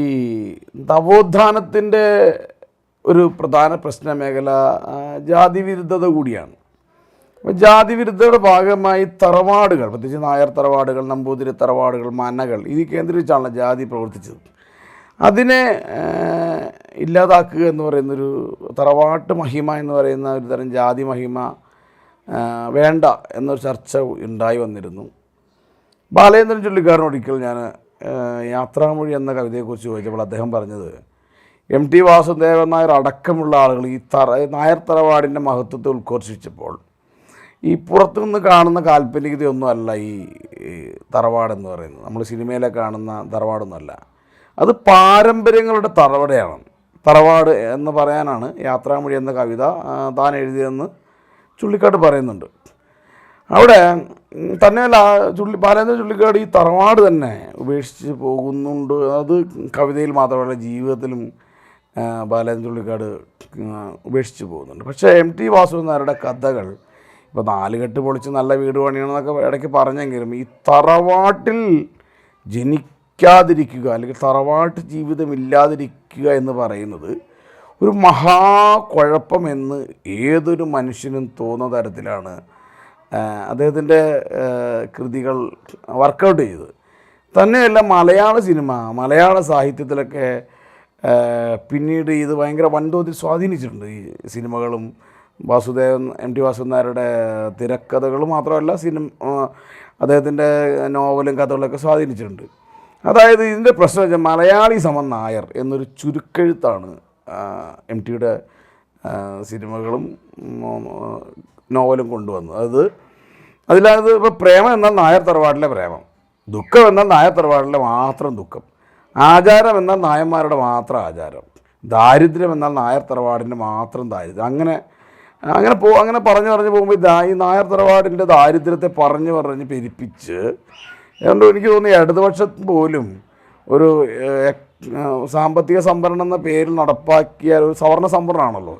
ഈ നവോത്ഥാനത്തിൻ്റെ ഒരു പ്രധാന പ്രശ്ന മേഖല ജാതി വിരുദ്ധത കൂടിയാണ്. അപ്പോൾ ജാതി വിരുദ്ധതയുടെ ഭാഗമായി തറവാടുകൾ, പ്രത്യേകിച്ച് നായർ തറവാടുകൾ, നമ്പൂതിരി തറവാടുകൾ, മനകൾ, ഇത് കേന്ദ്രീകരിച്ചാണ് ജാതി പ്രവർത്തിച്ചത്. അതിനെ ഇല്ലാതാക്കുക എന്ന് പറയുന്നൊരു തറവാട്ട് മഹിമ എന്ന് പറയുന്ന ഒരു തരം ജാതി മഹിമ വേണ്ട എന്നൊരു ചർച്ച ഉണ്ടായി വന്നിരുന്നു. ബാലേന്ദ്രൻ ചുള്ളിക്കാരൻ ഒരിക്കൽ ഞാൻ യാത്രാമൊഴി എന്ന കവിതയെക്കുറിച്ച് ചോദിച്ചപ്പോൾ അദ്ദേഹം പറഞ്ഞത്, എം ടി വാസുദേവൻ നായർ അടക്കമുള്ള ആളുകൾ ഈ നായർ തറവാടിൻ്റെ മഹത്വത്തെ ഉദ്ഘോഷിച്ചപ്പോൾ ഈ പുറത്തുനിന്ന് കാണുന്ന കാൽപ്പനികതയൊന്നുമല്ല ഈ തറവാടെന്ന് പറയുന്നത്. നമ്മൾ സിനിമയിലെ കാണുന്ന തറവാടൊന്നുമല്ല, അത് പാരമ്പര്യങ്ങളുടെ തറവാട് എന്ന് പറയാനാണ് യാത്രാമൊഴി എന്ന കവിത താൻ എഴുതിയതെന്ന് ചുള്ളിക്കാട് പറയുന്നുണ്ട്. അവിടെ തന്നെയല്ല, ബാലേന്ദ്രൻ ചുള്ളിക്കാട് ഈ തറവാട് തന്നെ ഉപേക്ഷിച്ച് പോകുന്നുണ്ട്. അത് കവിതയിൽ മാത്രമല്ല, ജീവിതത്തിലും ബാലേന്ദ്രൻ ചുള്ളിക്കാട് ഉപേക്ഷിച്ച് പോകുന്നുണ്ട്. പക്ഷേ എം ടി വാസുദേവൻ നായരുടെ കഥകൾ, ഇപ്പോൾ നാലുകെട്ട് പൊളിച്ച് നല്ല വീട് പണിയണമെന്നൊക്കെ ഇടയ്ക്ക് പറഞ്ഞെങ്കിലും ഈ തറവാട്ടിൽ ജനിക്കാതിരിക്കുക അല്ലെങ്കിൽ തറവാട്ട് ജീവിതമില്ലാതിരിക്കുക എന്ന് പറയുന്നത് ഒരു മഹാകുഴപ്പമെന്ന് ഏതൊരു മനുഷ്യനും തോന്നുന്ന തരത്തിലാണ് അദ്ദേഹത്തിൻ്റെ കൃതികൾ വർക്കൗട്ട് ചെയ്തത്. തന്നെയല്ല, മലയാള സിനിമ, മലയാള സാഹിത്യത്തിലൊക്കെ പിന്നീട് ഇത് ഭയങ്കര വൻതോതിൽ സ്വാധീനിച്ചിട്ടുണ്ട്. ഈ സിനിമകളും എം ടി വാസുദേവൻ നായരുടെ തിരക്കഥകളും മാത്രമല്ല, അദ്ദേഹത്തിൻ്റെ നോവലും കഥകളൊക്കെ സ്വാധീനിച്ചിട്ടുണ്ട്. അതായത് ഇതിൻ്റെ പ്രശ്നം വെച്ചാൽ മലയാളി സമം നായർ എന്നൊരു ചുരുക്കെഴുത്താണ് എം ടിയുടെ സിനിമകളും നോവലും കൊണ്ടുവന്നത്. അതിലത് ഇപ്പോൾ പ്രേമം എന്നാൽ നായർ തറവാടിലെ പ്രേമം, ദുഃഖം എന്നാൽ നായർ തറവാടിലെ മാത്രം ദുഃഖം, ആചാരം എന്നാൽ നായന്മാരുടെ മാത്രം ആചാരം, ദാരിദ്ര്യം എന്നാൽ നായർ തറവാടിൻ്റെ മാത്രം ദാരിദ്ര്യം. അങ്ങനെ പറഞ്ഞു പോകുമ്പോൾ ഈ നായർ തറവാടിൻ്റെ ദാരിദ്ര്യത്തെ പറഞ്ഞ് പെരുപ്പിച്ച്, അതുകൊണ്ട് എനിക്ക് തോന്നി ഇടതുപക്ഷം പോലും ഒരു സാമ്പത്തിക സംവരണം എന്ന പേരിൽ നടപ്പാക്കിയ ഒരു സവർണ സംവരണമാണല്ലോ.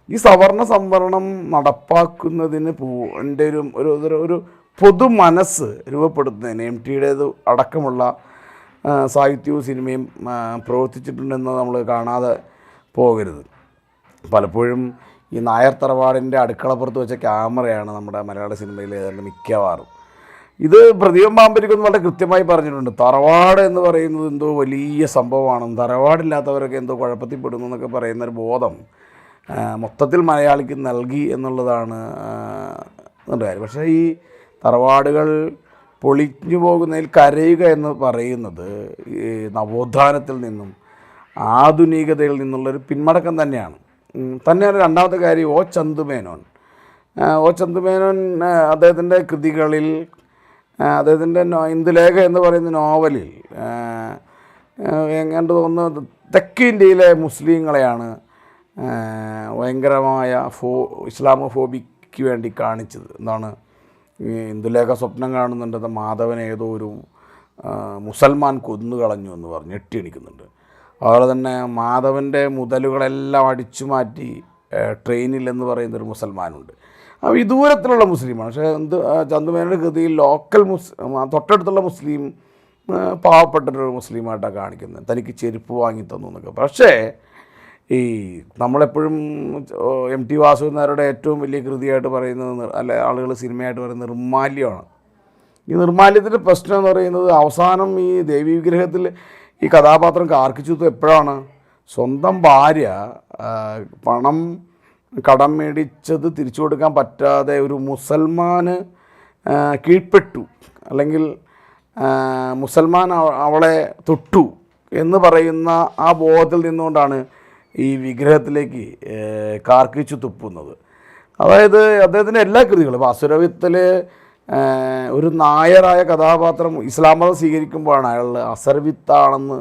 ഈ സവർണ സംവരണം നടപ്പാക്കുന്നതിന് എൻ്റെ ഒരു പൊതു മനസ്സ് രൂപപ്പെടുത്തുന്നതിന് എം ടിയുടേത് അടക്കമുള്ള സാഹിത്യവും സിനിമയും പ്രവർത്തിച്ചിട്ടുണ്ടെന്ന് നമ്മൾ കാണാതെ പോകരുത്. പലപ്പോഴും ഈ നായർ തറവാടിൻ്റെ അടുക്കളപ്പുറത്ത് വെച്ച ക്യാമറയാണ് നമ്മുടെ മലയാള സിനിമയിൽ ഏതാണ്ട് മിക്കവാറും. ഇത് പ്രദീപൻ പാമ്പരിക്കൊന്നും വളരെ കൃത്യമായി പറഞ്ഞിട്ടുണ്ട്. തറവാട് എന്ന് പറയുന്നത് എന്തോ വലിയ സംഭവമാണെന്ന്, തറവാടില്ലാത്തവരൊക്കെ എന്തോ കുഴപ്പത്തിൽപ്പെടുന്നു എന്നൊക്കെ പറയുന്നൊരു ബോധം മൊത്തത്തിൽ മലയാളിക്ക് നൽകി എന്നുള്ളതാണ് കാര്യം. പക്ഷേ ഈ തറവാടുകൾ പൊളിഞ്ഞു പോകുന്നതിൽ കരയുക എന്ന് പറയുന്നത് ഈ നവോത്ഥാനത്തിൽ നിന്നും ആധുനികതയിൽ നിന്നുള്ളൊരു പിന്മടക്കം തന്നെയാണ്. രണ്ടാമത്തെ കാര്യം, ഒ ചന്തുമേനോൻ അദ്ദേഹത്തിൻ്റെ കൃതികളിൽ, അദ്ദേഹത്തിൻ്റെ ഇന്ദുലേഖ എന്ന് പറയുന്ന നോവലിൽ എങ്ങാണ്ട് തോന്നുന്നത് തെക്കേ ഇന്ത്യയിലെ മുസ്ലിങ്ങളെയാണ് ഭയങ്കരമായ ഇസ്ലാമോഫോബിക്ക് വേണ്ടി കാണിച്ചത്. എന്താണ്, ഇന്ദുലേഖ സ്വപ്നം കാണുന്നുണ്ട് മാധവൻ ഏതോ ഒരു മുസൽമാൻ കൊന്നുകളഞ്ഞു എന്ന് പറഞ്ഞ് ഞെട്ടിയടിക്കുന്നുണ്ട്. അതുപോലെ തന്നെ മാധവൻ്റെ മുതലുകളെല്ലാം അടിച്ചു മാറ്റി ട്രെയിനിൽ എന്ന് പറയുന്നൊരു മുസൽമാനുണ്ട്. അപ്പോൾ ഈ ദൂരത്തിലുള്ള മുസ്ലിമാണ്. പക്ഷേ ചന്തുമേനോൻ്റെ കൃതിയിൽ ലോക്കൽ തൊട്ടടുത്തുള്ള മുസ്ലിം പാവപ്പെട്ടൊരു മുസ്ലിമായിട്ടാണ് കാണിക്കുന്നത്. തനിക്ക് ചെരുപ്പ് വാങ്ങി തന്നു എന്നൊക്കെ. പക്ഷേ ഈ നമ്മളെപ്പോഴും എം ടി വാസുദേവൻ നായരുടെ ഏറ്റവും വലിയ കൃതിയായിട്ട് പറയുന്നത്, അല്ല ആളുകൾ സിനിമയായിട്ട് പറയുന്നത് നിർമ്മാല്യമാണ്. ഈ നിർമ്മാല്യത്തിൻ്റെ പ്രശ്നം എന്ന് പറയുന്നത് അവസാനം ഈ ദേവീ വിഗ്രഹത്തിൽ ഈ കഥാപാത്രം കാർക്കിച്ചു എപ്പോഴാണ്, സ്വന്തം ഭാര്യ പണം കടം മേടിച്ചത് തിരിച്ചു കൊടുക്കാൻ പറ്റാതെ ഒരു മുസൽമാന് കീഴ്പ്പെട്ടു, അല്ലെങ്കിൽ മുസൽമാൻ അവളെ തൊട്ടു എന്ന് പറയുന്ന ആ ബോധത്തിൽ നിന്നുകൊണ്ടാണ് ഈ വിഗ്രഹത്തിലേക്ക് കാർക്കിച്ചു തുപ്പുന്നത്. അതായത് അദ്ദേഹത്തിൻ്റെ എല്ലാ കൃതികളും, അസുരവിത്തിൽ ഒരു നായരായ കഥാപാത്രം ഇസ്ലാം മതം സ്വീകരിക്കുമ്പോഴാണ് അയാൾ അസർവിത്താണെന്ന്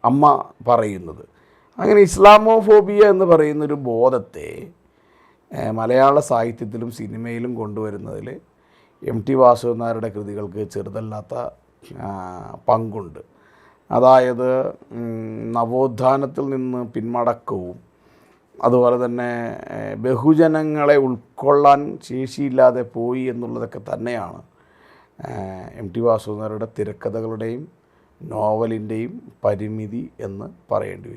അമ്മ പറയുന്നത്. അങ്ങനെ ഇസ്ലാമോഫോബിയ എന്ന് പറയുന്നൊരു ബോധത്തെ മലയാള സാഹിത്യത്തിലും സിനിമയിലും കൊണ്ടുവരുന്നതിൽ എം ടി വാസുദേവൻ നായരുടെ കൃതികൾക്ക് ചെറുതല്ലാത്ത പങ്കുണ്ട്. അതായത് നവോത്ഥാനത്തിൽ നിന്ന് പിന്മടക്കവും അതുപോലെ തന്നെ ബഹുജനങ്ങളെ ഉൾക്കൊള്ളാൻ ശേഷിയില്ലാതെ പോയി എന്നുള്ളതൊക്കെ തന്നെയാണ് എം ടി വാസുദേവൻ നായരുടെ തിരക്കഥകളുടെയും നോവലിൻ്റെയും പരിമിതി എന്ന് പറയേണ്ടി വരും.